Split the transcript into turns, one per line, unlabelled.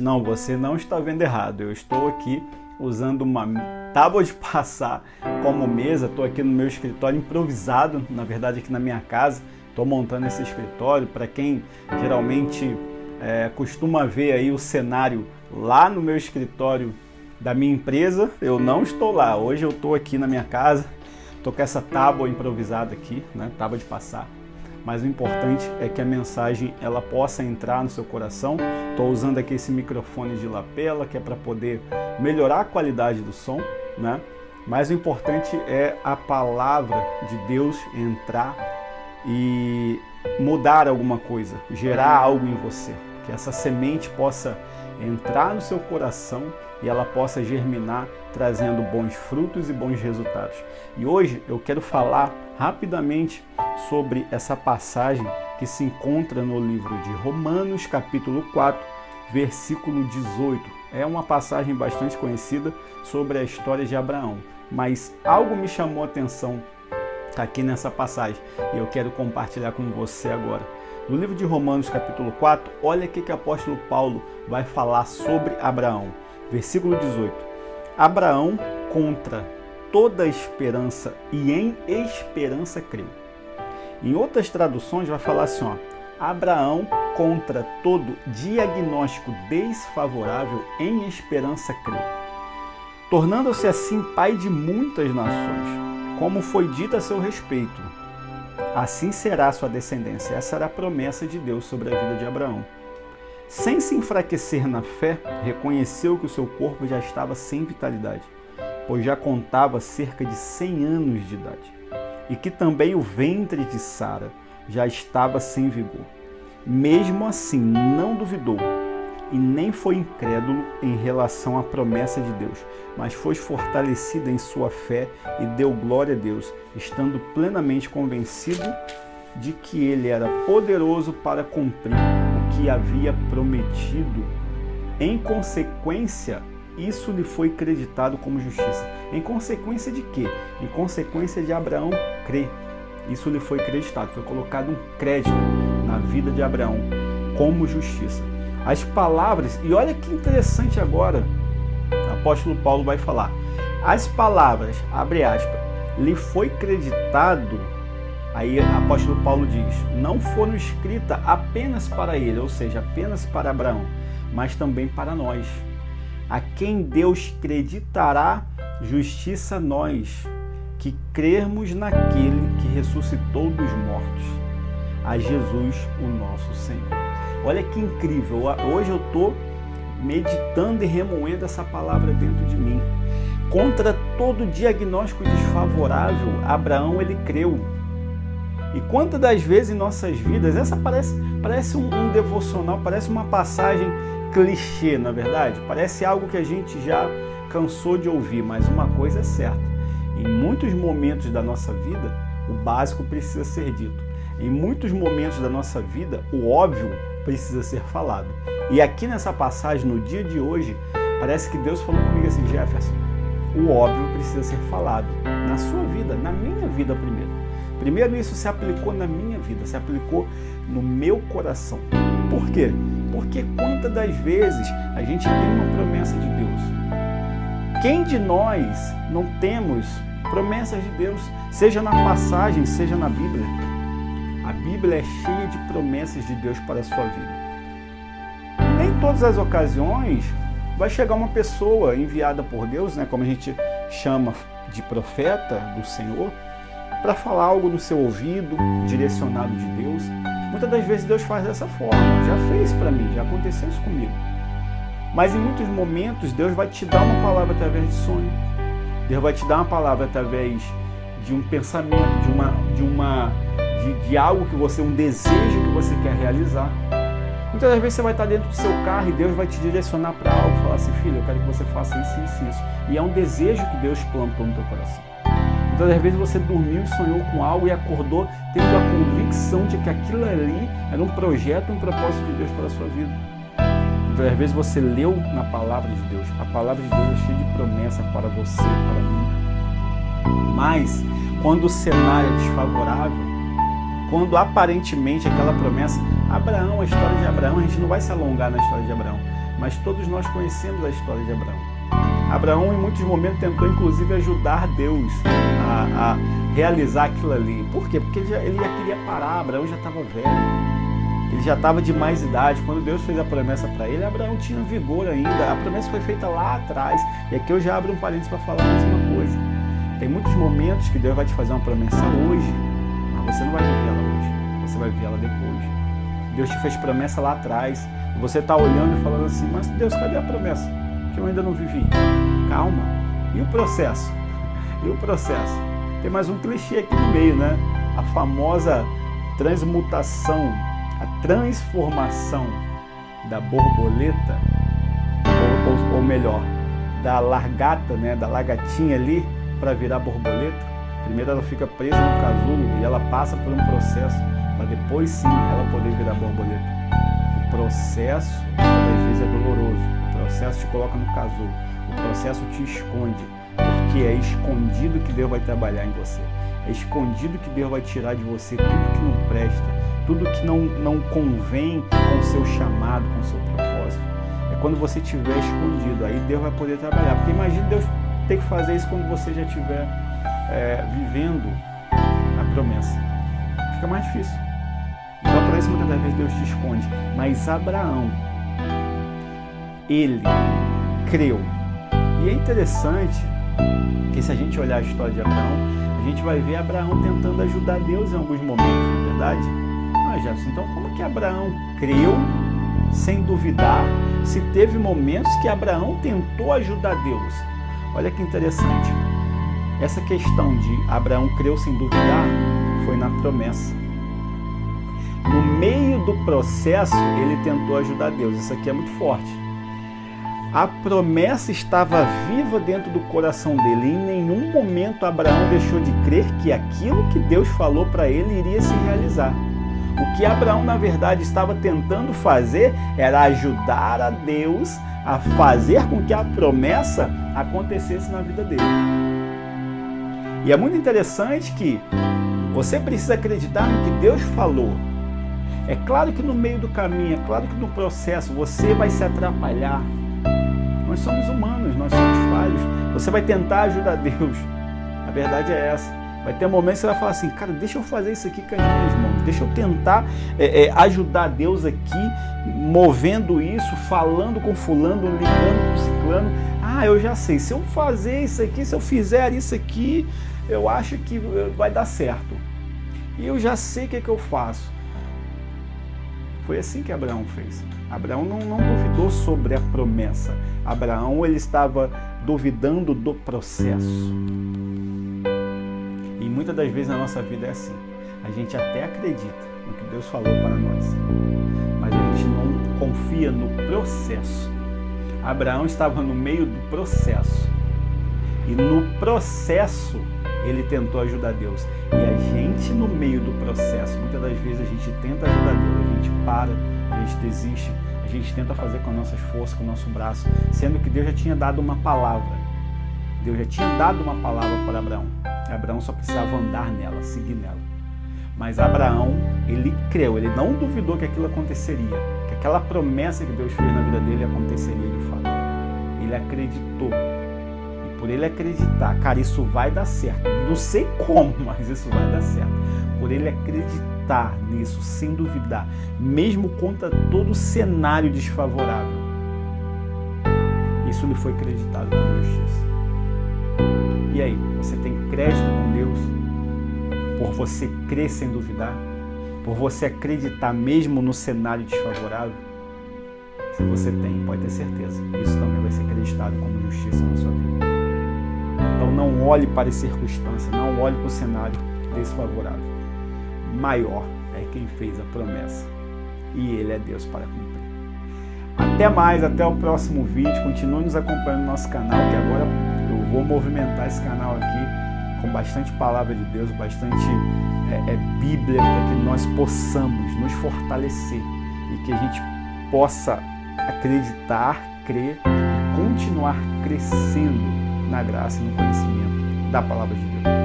Não, você não está vendo errado. Eu estou aqui usando uma tábua de passar como mesa. Estou aqui no meu escritório improvisado, na verdade aqui na minha casa. Estou montando esse escritório. Para quem geralmente costuma ver aí o cenário lá no meu escritório da minha empresa, eu não estou lá. Hoje eu estou aqui na minha casa. Estou com essa tábua improvisada aqui, né? Tábua de passar. Mas o importante é que a mensagem ela possa entrar no seu coração. Estou usando aqui esse microfone de lapela, que é para poder melhorar a qualidade do som, né? Mas o importante é a palavra de Deus entrar e mudar alguma coisa, gerar algo em você. Que essa semente possa entrar no seu coração e ela possa germinar, trazendo bons frutos e bons resultados. E hoje eu quero falar rapidamente sobre essa passagem que se encontra no livro de Romanos, capítulo 4, versículo 18. É uma passagem bastante conhecida sobre a história de Abraão, mas algo me chamou a atenção aqui nessa passagem e eu quero compartilhar com você agora. No livro de Romanos, capítulo 4, olha o que o apóstolo Paulo vai falar sobre Abraão. Versículo 18. Abraão, contra toda esperança e em esperança creu. Em outras traduções vai falar assim, Abraão, contra todo diagnóstico desfavorável, em esperança creu, tornando-se assim pai de muitas nações, como foi dito a seu respeito. Assim será a sua descendência. Essa era a promessa de Deus sobre a vida de Abraão. Sem se enfraquecer na fé, reconheceu que o seu corpo já estava sem vitalidade, pois já contava cerca de 100 anos de idade, e que também o ventre de Sara já estava sem vigor. Mesmo assim, não duvidou e nem foi incrédulo em relação à promessa de Deus, mas foi fortalecido em sua fé e deu glória a Deus, estando plenamente convencido de que ele era poderoso para cumprir o que havia prometido. Em consequência, isso lhe foi creditado como justiça. Em consequência de quê? Em consequência de Abraão crer. Isso lhe foi creditado, foi colocado um crédito na vida de Abraão como justiça. As palavras, e olha que interessante agora, o apóstolo Paulo vai falar. As palavras, abre aspas, lhe foi creditado, aí o apóstolo Paulo diz, não foram escritas apenas para ele, ou seja, apenas para Abraão, mas também para nós. A quem Deus creditará justiça a nós, que crermos naquele que ressuscitou dos mortos, a Jesus, o nosso Senhor. Olha que incrível, hoje eu estou meditando e remoendo essa palavra dentro de mim. Contra todo diagnóstico desfavorável, Abraão ele creu. E quantas das vezes em nossas vidas, essa parece um devocional, parece uma passagem clichê, na verdade, parece algo que a gente já cansou de ouvir, mas uma coisa é certa, em muitos momentos da nossa vida, o básico precisa ser dito. Em muitos momentos da nossa vida, o óbvio precisa ser falado. E aqui nessa passagem, no dia de hoje, parece que Deus falou comigo assim, Jefferson, o óbvio precisa ser falado na sua vida, na minha vida primeiro. Primeiro isso se aplicou na minha vida, se aplicou no meu coração. Por quê? Porque quantas das vezes a gente tem uma promessa de Deus? Quem de nós não temos promessas de Deus, seja na passagem, seja na Bíblia? A Bíblia é cheia de promessas de Deus para a sua vida. Nem todas as ocasiões vai chegar uma pessoa enviada por Deus, né, como a gente chama de profeta do Senhor, para falar algo no seu ouvido, direcionado de Deus. Muitas das vezes Deus faz dessa forma, já fez para mim, já aconteceu isso comigo. Mas em muitos momentos Deus vai te dar uma palavra através de sonho. Deus vai te dar uma palavra através de um pensamento, de algo que você, um desejo que você quer realizar. Muitas das vezes você vai estar dentro do seu carro e Deus vai te direcionar para algo, falar assim, filho, eu quero que você faça isso, isso, isso. E é um desejo que Deus plantou no teu coração. Muitas das vezes você dormiu e sonhou com algo e acordou tendo a convicção de que aquilo ali era um projeto, um propósito de Deus para a sua vida. Muitas das vezes você leu na palavra de Deus. A palavra de Deus é cheia de promessa para você, para mim. Mas, quando o cenário é desfavorável, quando aparentemente aquela promessa, Abraão, a história de Abraão, a gente não vai se alongar na história de Abraão, mas todos nós conhecemos a história de Abraão. Abraão, em muitos momentos, tentou inclusive ajudar Deus a realizar aquilo ali. Por quê? Porque ele já queria parar. Abraão já estava velho. Ele já estava de mais idade. Quando Deus fez a promessa para ele, Abraão tinha vigor ainda. A promessa foi feita lá atrás. E aqui eu já abro um parênteses para falar mais uma coisa. Tem muitos momentos que Deus vai te fazer uma promessa hoje, mas você não vai viver ela hoje. Você vai viver ela depois. Deus te fez promessa lá atrás. E você está olhando e falando assim, mas Deus, cadê a promessa? Que eu ainda não vivi. Calma. E o processo? E o processo? Tem mais um clichê aqui no meio, né? A famosa transmutação, a transformação da borboleta, ou melhor, da largata, né, da lagartinha ali, para virar borboleta. Primeiro ela fica presa no casulo e ela passa por um processo, para depois sim ela poder virar borboleta. O processo, às vezes, é doloroso. O processo te coloca no casulo. O processo te esconde, porque é escondido que Deus vai trabalhar em você. É escondido que Deus vai tirar de você tudo que não presta, tudo que não convém com o seu chamado, com o seu propósito. É quando você estiver escondido, aí Deus vai poder trabalhar. Porque imagine Deus ter que fazer isso quando você já estiver vivendo a promessa. Fica mais difícil. Então, por isso, muitas das vezes Deus te esconde. Mas Abraão, ele creu. E é interessante que, se a gente olhar a história de Abraão, a gente vai ver Abraão tentando ajudar Deus em alguns momentos, não é verdade? Jefferson, então como que Abraão creu sem duvidar, se teve momentos que Abraão tentou ajudar Deus? Olha que interessante. Essa questão de Abraão creu sem duvidar foi na promessa. No meio do processo, ele tentou ajudar Deus. Isso aqui é muito forte. A promessa estava viva dentro do coração dele. E em nenhum momento Abraão deixou de crer que aquilo que Deus falou para ele iria se realizar. O que Abraão, na verdade, estava tentando fazer era ajudar a Deus a fazer com que a promessa acontecesse na vida dele. E é muito interessante que você precisa acreditar no que Deus falou. É claro que no meio do caminho, é claro que no processo você vai se atrapalhar. Nós somos humanos, nós somos falhos. Você vai tentar ajudar Deus. A verdade é essa. Vai ter momentos que você vai falar assim, cara, deixa eu fazer isso aqui com as minhas mãos. Deixa eu tentar ajudar Deus aqui, movendo isso, falando com fulano, ligando com ciclano. Ah, eu já sei, se eu fazer isso aqui, se eu fizer isso aqui, eu acho que vai dar certo. E eu já sei o que é que eu faço. Foi assim que Abraão fez. Abraão não duvidou sobre a promessa. Abraão, ele estava duvidando do processo. E muitas das vezes na nossa vida é assim. A gente até acredita no que Deus falou para nós, mas a gente não confia no processo. Abraão estava no meio do processo. E no processo ele tentou ajudar Deus. E a gente, no meio do processo, muitas das vezes a gente tenta ajudar Deus, a gente para, a gente desiste, a gente tenta fazer com as nossas forças, com o nosso braço, sendo que Deus já tinha dado uma palavra. Deus já tinha dado uma palavra para Abraão. Abraão só precisava andar nela, seguir nela. Mas Abraão, ele creu, ele não duvidou que aquilo aconteceria, que aquela promessa que Deus fez na vida dele aconteceria de fato. Ele acreditou. E por ele acreditar, cara, isso vai dar certo. Não sei como, mas isso vai dar certo. Por ele acreditar nisso, sem duvidar, mesmo contra todo o cenário desfavorável, isso lhe foi acreditado como justiça. E aí, você tem crédito com Deus por você crer sem duvidar? Por você acreditar mesmo no cenário desfavorável? Se você tem, pode ter certeza, isso também vai ser acreditado como justiça na sua vida. Então não olhe para as circunstâncias, não olhe para o cenário desfavorável. Maior é quem fez a promessa e Ele é Deus para cumprir. Até mais, até o próximo vídeo. Continue nos acompanhando no nosso canal, que agora eu vou movimentar esse canal aqui com bastante palavra de Deus, bastante Bíblia, para que nós possamos nos fortalecer e que a gente possa acreditar, crer e continuar crescendo na graça e no conhecimento da palavra de Deus.